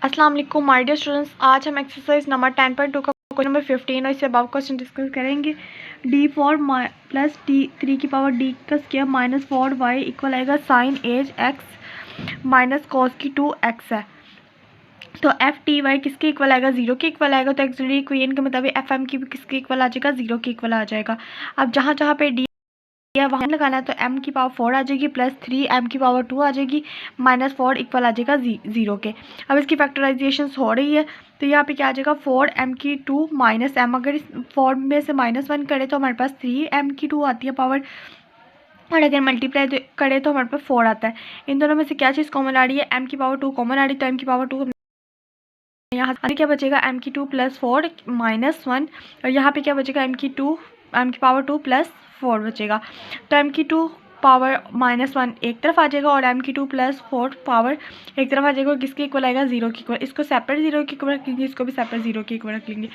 अस्सलाम वालेकुम my dear students, आज हम एक्सरसाइज नंबर 10.2 का क्वेश्चन नंबर 15 और इससे अबव क्वेश्चन डिस्कस करेंगे। d4 प्लस d3 की पावर d का स्क्वायर माइनस 4y इक्वल आएगा sine as x minus cos की 2x है। तो एफ टी वाई किसके इक्वल आएगा? 0 के इक्वल आएगा। तो एक्सुअली इक्वेशन के मुताबिक एफ एम की भी किसके इक्वल आ जाएगा? 0 के इक्वल आ जाएगा। अब जहाँ जहाँ पे डी या वहाँ लगाना है तो m की पावर 4 आ जाएगी प्लस 3 m की पावर 2 आ जाएगी माइनस 4 इक्वल आ जाएगा 0 के। अब इसकी फैक्टराइजेशन हो रही है तो यहाँ पे क्या आ जाएगा 4 m की 2 माइनस m। अगर इस 4 में से -1 करें तो हमारे पास 3 m की 2 आती है पावर, और अगर मल्टीप्लाई करें तो हमारे पास 4 आता है। इन दोनों में से क्या चीज़ कॉमन आ रही है? m की पावर 2 कॉमन आ रही है। तो m की पावर 2 यहाँ क्या बचेगा? m की 2 प्लस 4 माइनस 1, और यहाँ पे क्या बचेगा? m की पावर 2 प्लस 4 बचेगा। तो m की 2 पावर -1 एक तरफ आ जाएगा और m की 2 प्लस 4 पावर एक तरफ आ जाएगा। और किसके इक्वल आएगा? 0 के इक्वल। इसको सेपरेट 0 के इक्वल रखेंगे, इसको भी सेपरेट 0 के इक्वल रख लेंगे।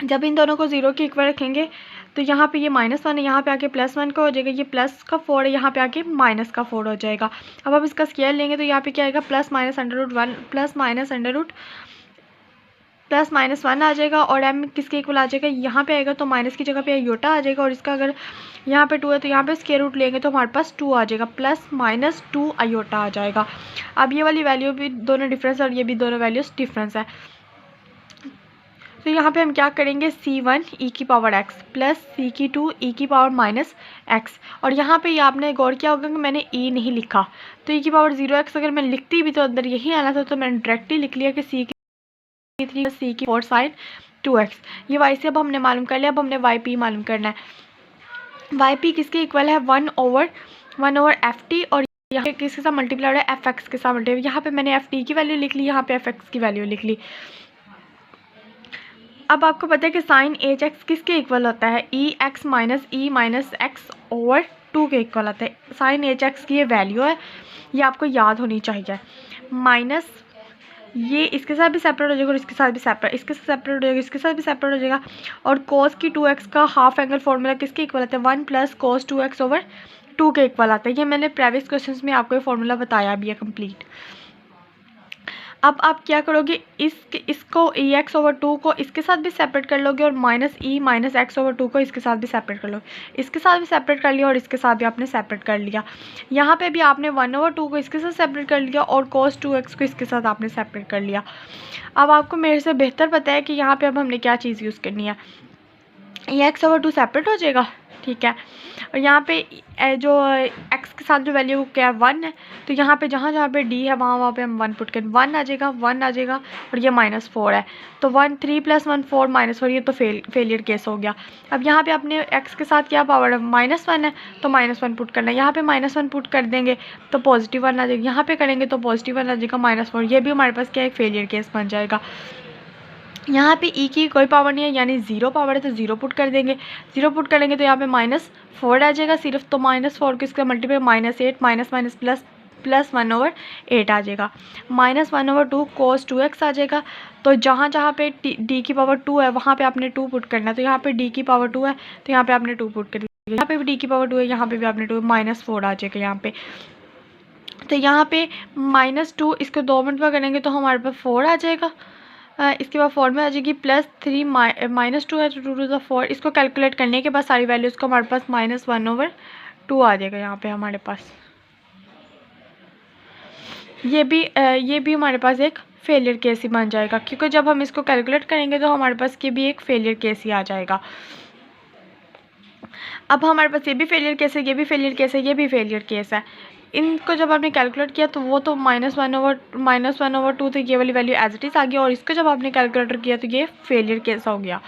जब इन दोनों को 0 के इक्वल रखेंगे तो यहाँ पे ये -1 है, यहाँ पे आके +1 का हो जाएगा, ये प्लस का 4 है, यहाँ पे आके माइनस का 4 हो जाएगा। अब हम इसका स्क्वायर लेंगे तो यहाँ पे क्या आएगा? प्लस माइनस वन आ जाएगा। और m किसके इक्वल आ जाएगा? यहाँ पे आएगा तो माइनस की जगह पे योटा आ जाएगा, और इसका अगर यहाँ पे 2 है तो यहाँ पे स्क्वायर रूट लेंगे तो हमारे पास 2 आ जाएगा, प्लस माइनस 2 आयोटा आ जाएगा। अब ये वाली वैल्यू भी दोनों डिफरेंस और ये भी दोनों वैल्यूज डिफरेंस है। तो यहाँ पे हम क्या करेंगे? c1 e की power x plus c2 e की पावर माइनस x। और यहाँ पे ये आपने गौर किया होगा कि मैंने e नहीं लिखा, तो e की पावर 0x अगर मैं लिखती भी तो अंदर यही आना था, तो मैंने डायरेक्टली लिख लिया कि c की 3 c की 4 साइन 2x। ये y से अब हमने मालूम कर लिया। अब हमने yp मालूम करना है। yp किसके इक्वल है? 1/1 ft, और यहाँ पे किसके साथ मल्टीप्लाई हो रहा है? fx के साथ मल्टीप्लाई। यहाँ पे मैंने ft की वैल्यू लिख ली, यहाँ पे fx की वैल्यू लिख ली। अब आपको पता है कि साइन एच एक्स किसके इक्वल होता है? e माइनस एक्स ओवर 2 के इक्वल आता है। साइन एच एक्स की ये वैल्यू है, ये आपको याद होनी चाहिए। माइनस ये इसके साथ भी सेपरेट हो जाएगा और इसके साथ भी सेपरेट, इसके साथ सेपरेट हो जाएगा, इसके साथ भी सेपरेट हो जाएगा। और कॉस की 2x का हाफ एंगल फॉर्मूला किसके इक्वल आता है? 1 प्लस कॉस 2x ओवर 2 के इक्वल आता है। ये मैंने प्रीवियस क्वेश्चंस में आपको ये फॉर्मूला बताया भी है कंप्लीट। अब आप क्या करोगे? इसको एक्स ओवर 2 को इसके साथ भी सेपरेट कर लोगे, और माइनस एक्स ओवर 2 को इसके साथ भी सेपरेट कर लोगे। इसके साथ भी सेपरेट कर लिया और इसके साथ भी आपने सेपरेट कर लिया। यहाँ पे भी आपने 1/2 को इसके साथ सेपरेट कर लिया और cos 2x को इसके साथ आपने सेपरेट कर लिया। अब आपको मेरे से बेहतर पता है कि यहाँ पे अब हमने क्या चीज़ यूज़ करनी है। ये एक्स ओवर 2 सेपरेट हो जाएगा, ठीक है। और यहाँ पे जो x के साथ जो वैल्यू क्या है? 1 है। तो यहाँ पे जहाँ जहाँ पे d है वहाँ पे हम 1 पुट करें, 1 आ जाएगा, और ये -4 है। तो 3 + 1 4 -4, ये तो फेलियर केस हो गया। अब यहाँ पे अपने x के साथ क्या पावर है? -1 है, तो -1 पुट करना है। यहाँ पे -1 पुट कर देंगे तो +1 आ जाएगा, यहाँ पे करेंगे तो +1 आ जाएगा, -4। ये भी हमारे पास क्या है? फेलियर केस बन जाएगा। यहाँ पे e की कोई पावर नहीं है, यानी 0 पावर है, तो 0 पुट कर देंगे। 0 पुट करेंगे तो यहाँ पे -4 आ जाएगा सिर्फ, तो -4 को इसका मल्टीप्लाई -8 माइनस प्लस 1/8 आ जाएगा। -1/2 cos 2x आ जाएगा। तो जहाँ जहाँ पे d की पावर 2 है वहाँ पे आपने 2 पुट करना है। तो यहाँ पे d की पावर 2 है तो यहाँ पे आपने 2 पुट कर दिया। यहाँ पे भी d की पावर 2 है, यहाँ पे भी आपने 2, -4 आ जाएगा यहाँ पे। तो यहाँ पे -2 इसको 2 मिनट में करेंगे तो हमारे पास 4 आ जाएगा। इसके बाद 4 में आ जाएगी +3 -2 है तो 2 to the 4। इसको कैलकुलेट करने के बाद सारी वैल्यूज़ को हमारे पास -1/2 आ जाएगा यहाँ पे हमारे पास। ये भी हमारे पास एक फेलियर केस ही बन जाएगा, क्योंकि जब हम इसको कैलकुलेट करेंगे तो हमारे पास ये भी एक फेलियर केस ही आ जाएगा। अब हमारे पास ये भी फेलियर केस है, ये भी फेलियर केस है, ये भी फेलियर केस है। इनको जब आपने कैलकुलेट किया तो वो तो -1/2 तो ये वाली वैल्यू एज इट इज़ आ गया, और इसको जब आपने कैलकुलेटर किया तो ये फेलियर केस हो गया।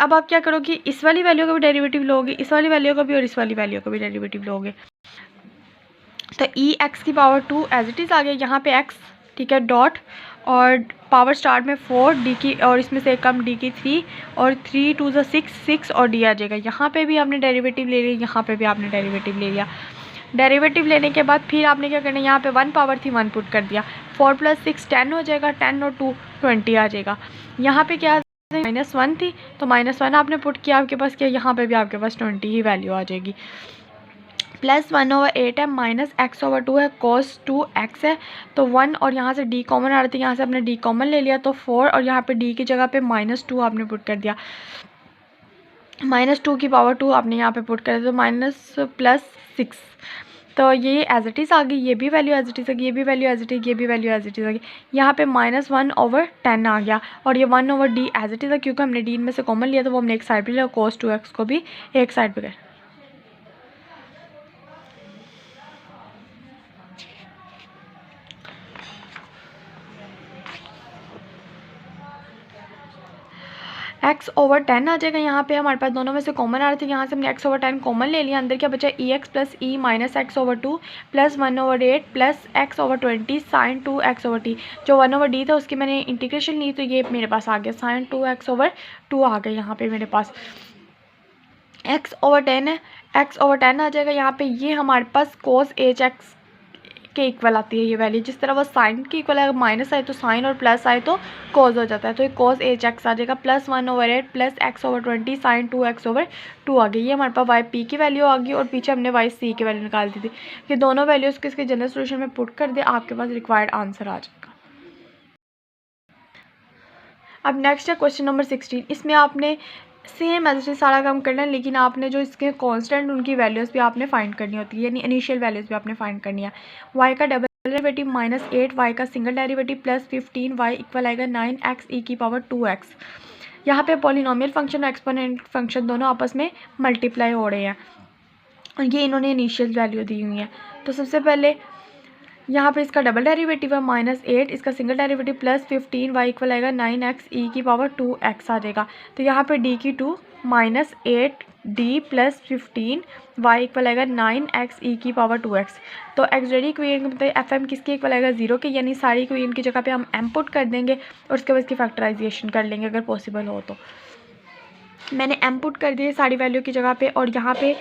अब आप क्या करोगे? इस वाली वैल्यू का भी डेरिवेटिव लोगे, इस वाली वैल्यू का भी, और इस वाली वैल्यू का भी डेरिवेटिव लोगे। तो x की पावर 2 एज इट इज़ आ गया यहाँ पे x, ठीक है, डॉट, और पावर स्टार्ट में 4 d की, और इसमें से कम d की 3, और 3 to the 6 और d आ जाएगा। यहाँ पे भी आपने डेरिवेटिव ले लिया, यहाँ पे भी आपने डेरिवेटिव ले लिया। डेरिवेटिव लेने के बाद फिर आपने क्या करना है? यहाँ पे 1 पावर थी 1 पुट कर दिया। 4 + 6 10 हो जाएगा, 10 और 2 20 आ जाएगा। यहाँ पे क्या -1 थी तो -1 आपने पुट किया, आपके पास क्या? यहाँ पे भी आपके पास 20 ही वैल्यू आ जाएगी। +1/8 है, -x/2 है, cos2x है। तो 1 और यहाँ से d कॉमन आ रहे थे, यहाँ से आपने d कॉमन ले लिया तो 4 और यहाँ पे d की जगह पे -2 आपने पुट कर दिया, -2 आपने यहाँ पे पुट कर दिया, तो -+6। तो ये एज इट इज़ आ गई, ये भी वैल्यू एज इट इज़ आ गई, ये भी वैल्यू एज इट इज़, ये भी वैल्यू एज इट इज़ आ गई। यहाँ पे -1/10 आ गया और ये 1/d एज इट इज़ है, क्योंकि हमने d इनमें से कॉमन लिया तो वो हमने एक साइड पे लिया, cos2x को भी एक साइड पे कर। x/10 आ जाएगा। यहाँ पे हमारे पास दोनों में से कॉमन आ रहे थे, यहाँ से हमने x/10 कॉमन ले लिया, अंदर क्या बचा, ex + e - x/2 + 1/8 + x/20 sin 2x/t। जो 1/d था उसकी मैंने इंटीग्रेशन ली तो ये मेरे पास आ गया sin 2x/2 आ गया यहाँ पे मेरे पास। x/10 है, x/10 आ जाएगा यहाँ पे, ये हमारे पास cos hx के इक्वल आती है ये वैल्यू। जिस तरह वो साइन के इक्वल है, माइनस आए तो साइन और प्लस आए तो कॉज हो जाता है, तो ये cos hx आ जाएगा +1/8 + x/20 sin 2x/2 आ गई। ये हमारे पास yp की वैल्यू आ गई और पीछे हमने yc की वैल्यू निकाल दी थी। ये दोनों वैल्यूज़ को इसके जनरल सोल्यूशन में पुट कर दे, आपके पास रिक्वायर्ड आंसर आ जाएगा। अब नेक्स्ट है क्वेश्चन नंबर 16। इसमें आपने सेम एज सारा काम करना है, लेकिन आपने जो इसके कांस्टेंट उनकी वैल्यूज़ भी आपने फाइंड करनी होती है, यानी इनिशियल वैल्यूज़ भी आपने फाइंड करनी है। y का डबल डेरिवेटिव -8, y का सिंगल डेरिवेटिव +15, y इक्वल आएगा 9x e⁻²x। यहाँ पे पॉलिनोमियल फंक्शन और एक्सपोनेंट फंक्शन दोनों आपस में मल्टीप्लाई हो रहे हैं और ये इन्होंने इनिशियल वैल्यू दी हुई है। तो सबसे पहले यहाँ पे इसका डबल डेरिवेटिव है -8, इसका सिंगल डेरिवेटिव +15, y इक्वल आएगा 9x e⁻²x आ जाएगा। तो यहाँ पे d की 2 -8d + 15, y इक्वल आएगा 9x e⁻²x। तो एक्सरेडी इक्वेशन के मतलब fm किसके इक्वल आएगा 0 के, यानी सारी इक्वेशन की जगह पे हम m पुट कर देंगे और उसके बाद इसकी फैक्टराइजेशन कर लेंगे अगर पॉसिबल हो तो। मैंने m पुट कर दिए सारी वैल्यू की जगह पे और यहाँ पे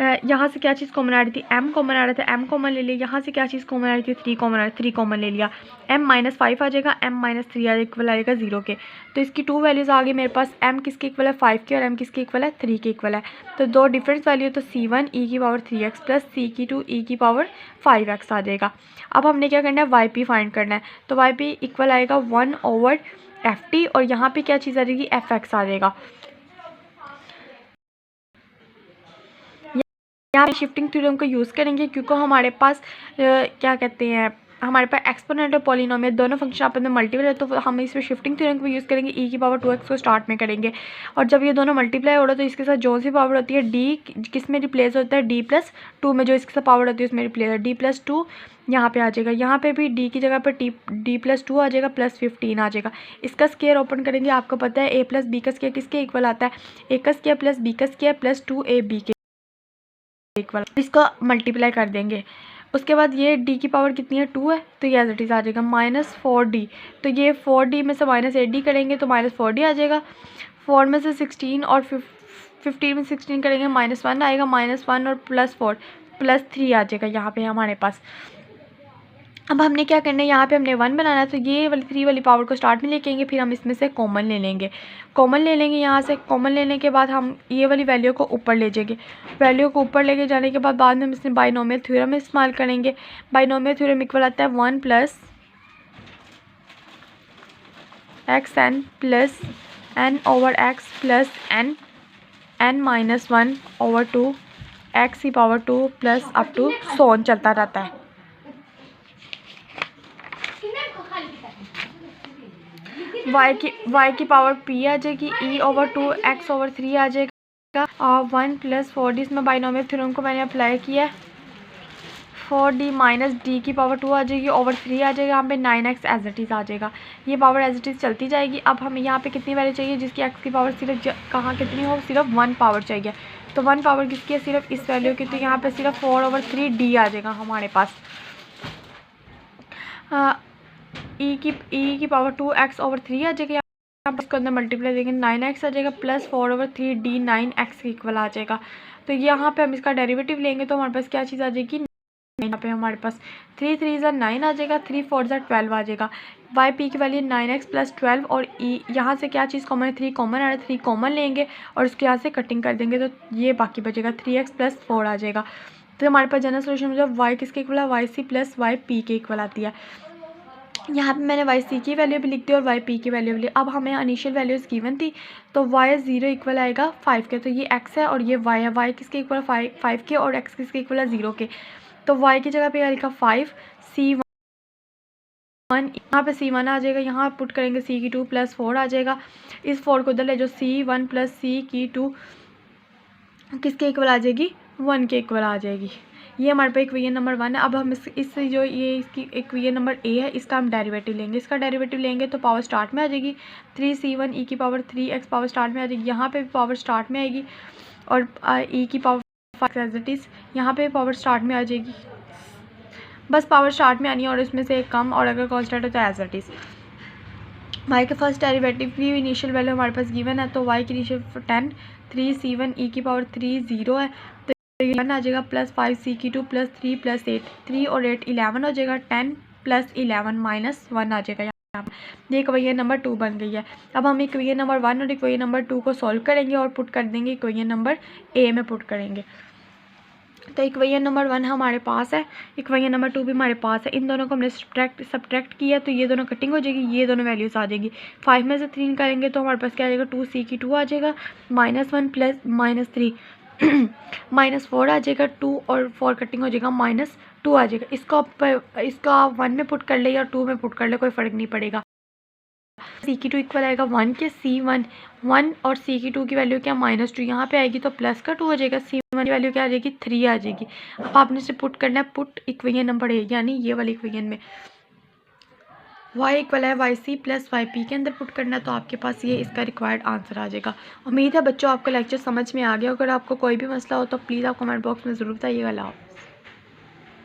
यहाँ से क्या चीज़ कॉमन आ रही थी, m कॉमन आ रहा था, m कॉमन ले लिया। यहाँ से क्या चीज़ कॉमन आ रही थी, 3 कॉमन आ रही, 3 कॉमन ले लिया। m -5 आ जाएगा, m -3 आ इक्वल आएगा 0 के। तो इसकी 2 वैल्यूज़ आ गई मेरे पास, m किसके इक्वल है 5 के और m किसके इक्वल है 3 के इक्वल है। तो दो डिफरेंस वैल्यू तो c1 e⁻3x + c2 e⁻5x आ जाएगा। अब हमने क्या करना है, yp फाइंड करना है। तो yp इक्वल आएगा 1/ft और यहाँ पर क्या चीज़ आ जाएगी, fx आ जाएगा। यहाँ पे शिफ्टिंग थ्योरम को यूज़ करेंगे क्योंकि हमारे पास क्या कहते हैं, हमारे पास एक्सपोनेंट और पॉलिनोमियल दोनों फंक्शन आपस में मल्टीप्लाई है, तो हम इसमें शिफ्टिंग थ्योरम को यूज़ करेंगे, e⁻2x को स्टार्ट में करेंगे और जब ये दोनों मल्टीप्लाई हो रहा है तो इसके साथ जो सी पावर होती है d किस में रिप्लेस होता है, d+2 में जो इसके साथ पावर होती है उसमें रिप्लेस है, d+2 यहाँ पे आ जाएगा। यहाँ पे भी d की जगह पर d+2 आ जाएगा, +15 आ जाएगा। इसका स्क्वायर ओपन करेंगे, आपको पता है a + b का स्क्वायर किसके इक्वल आता है, a का स्क्वायर + b का स्क्वायर + 2ab के इक्वल। इसको मल्टीप्लाई कर देंगे, उसके बाद ये d की पावर कितनी है 2 है, तो ये एज इट इज़ आ जाएगा -4d। तो ये 4d में से -8d करेंगे तो -4d आ जाएगा। 4 में से 16 और 15 में 16 करेंगे -1 आएगा, -1 और +4 +3 आ जाएगा यहाँ पे हमारे पास। अब हमने क्या करना है, यहाँ पे हमने 1 बनाना है, तो ये वाली 3 वाली पावर को स्टार्ट में लेके आएंगे, फिर हम इसमें से कॉमन ले लेंगे। कॉमन ले लेंगे, यहाँ से कॉमन लेने के बाद हम ये वाली वैल्यू को ऊपर ले जाएंगे। वैल्यू को ऊपर लेके जाने के बाद में हम इसमें बाइनोमियल थ्योरम इस्तेमाल करेंगे। बाइनोमियल थ्योरम इक्वल आता है 1 + xn + n/x + n-1/2 x⁻2 + up to so on चलता रहता है। y की पावर p आ जाएगी, e/2 x/3 आ जाएगा, 1 + 4d। इसमें बाइनोमियल थ्योरम को मैंने अप्लाई किया है, 4d - d की पावर 2 आ जाएगी, /3 आ जाएगा, यहाँ पे 9x एज इट इज़ आ जाएगा। ये पावर एज इट इज़ चलती जाएगी। अब हमें यहाँ पे कितनी वैल्यू चाहिए जिसकी x की पावर सिर्फ कहाँ कितनी हो, सिर्फ 1 पावर चाहिए। तो 1 पावर किसकी है, सिर्फ इस वैल्यू की, तो यहाँ पे सिर्फ 4/3d आ जाएगा हमारे पास। e की पावर 2x/3 आ जाएगा, यहाँ पर इसको अंदर मल्टीप्लाई देंगे 9x आ जाएगा, +4/3d 9x के इक्वल आ जाएगा। तो यहाँ पे हम इसका डेरिवेटिव लेंगे तो हमारे पास क्या चीज़ आ जाएगी, यहाँ पे हमारे पास 3 3 9 आ जाएगा, 3 4 12 आ जाएगा। yp की वैल्यू 9x + 12 और e यहाँ से क्या चीज़ कॉमन है, 3 कॉमन आ रहा है, 3 कॉमन लेंगे और उसके यहाँ से कटिंग कर देंगे तो ये बाकी बचेगा 3x + 4 आ जाएगा। तो हमारे पास जनरल सोल्यूशन में जो वाई किसके इक्वल है, Y C plus Y P के इक्वल आती है। यहाँ पे मैंने वाई सी की वैल्यू भी लिख दी और वाई पी की वैल्यू भी लिखी। अब हमें इनिशियल वैल्यूज़ गिवन थी, तो वाई 0 इक्वल आएगा 5 के, तो ये एक्स है और ये वाई है। वाई किसके इक्वल है, 5 के, और एक्स किसके इक्वल है, 0 के। तो वाई की जगह पे लिखा 5 C1, यहाँ पे C1 आ जाएगा, यहाँ पुट करेंगे C की 2 प्लस 4 आ जाएगा। इस 4 को उधर ले जो C1 प्लस C की 2 किसके इक्वल आ जाएगी, 1 के इक्वल आ जाएगी। ये हमारे पे इक्वेशन नंबर 1 है। अब हम इस जो ये इसकी इक्वेशन नंबर ए है, इसका हम डेरिवेटिव लेंगे। इसका डेरिवेटिव लेंगे तो पावर स्टार्ट में आ जाएगी 3C1 e की पावर 3x पावर स्टार्ट में आ जाएगी। यहाँ पे भी पावर स्टार्ट में आएगी और e की पावर 5 एज इट इज़ यहाँ पे पावर स्टार्ट में आ जाएगी। बस पावर स्टार्ट में आनी है और इसमें से एक कम, और अगर कॉन्स्टेंट है तो एज इट इज़। वाई के फर्स्ट डेरिवेटिव की इनिशियल वैल्यू हमारे पास गिवन है, तो वाई की इनिशियल 10 3C1 e की पावर 3 0 है, तो 1 आ जाएगा प्लस 5 C की 2 प्लस 3 प्लस 8, 3 और 8 11 हो जाएगा, 10 प्लस 11 माइनस 1 आ जाएगा। यहाँ पर ये इक्वेशन नंबर 2 बन गई है। अब हम इक्वेशन नंबर 1 और इक्वेशन नंबर 2 को सॉल्व करेंगे और पुट कर देंगे इक्वेशन नंबर ए में पुट करेंगे। तो इक्वेशन नंबर 1 हमारे पास है, इक्वेशन नंबर 2 भी हमारे पास है। इन दोनों को हमने सब्ट्रैक्ट किया तो ये दोनों कटिंग हो जाएगी, ये दोनों वैल्यूज़ आ जाएगी। 5 में से 3 करेंगे तो हमारे पास क्या आ जाएगा, 2C की 2 आ जाएगा, -1 प्लस -3 -4 आ जाएगा, 2 और 4 कटिंग हो जाएगा, -2 आ जाएगा। इसका 1 में पुट कर ले या 2 में पुट कर ले, कोई फ़र्क नहीं पड़ेगा। C की 2 इक्वल आएगा 1 के, C1 1 और C की 2 की वैल्यू क्या, -2 यहाँ पे आएगी तो प्लस का 2 हो जाएगा। C1 की वैल्यू क्या आ जाएगी, 3 आ जाएगी। अब आपने इसे पुट करना है, पुट इक्वेशन नंबर ए यानी ये वाली इक्वेशन में y इक्वल है Y C plus Y P के अंदर पुट करना है, तो आपके पास ये इसका रिक्वायर्ड आंसर आ जाएगा। उम्मीद है बच्चों आपका लेक्चर समझ में आ गया। अगर आपको कोई भी मसला हो तो प्लीज़ आप कमेंट बॉक्स में ज़रूर बताइएगा।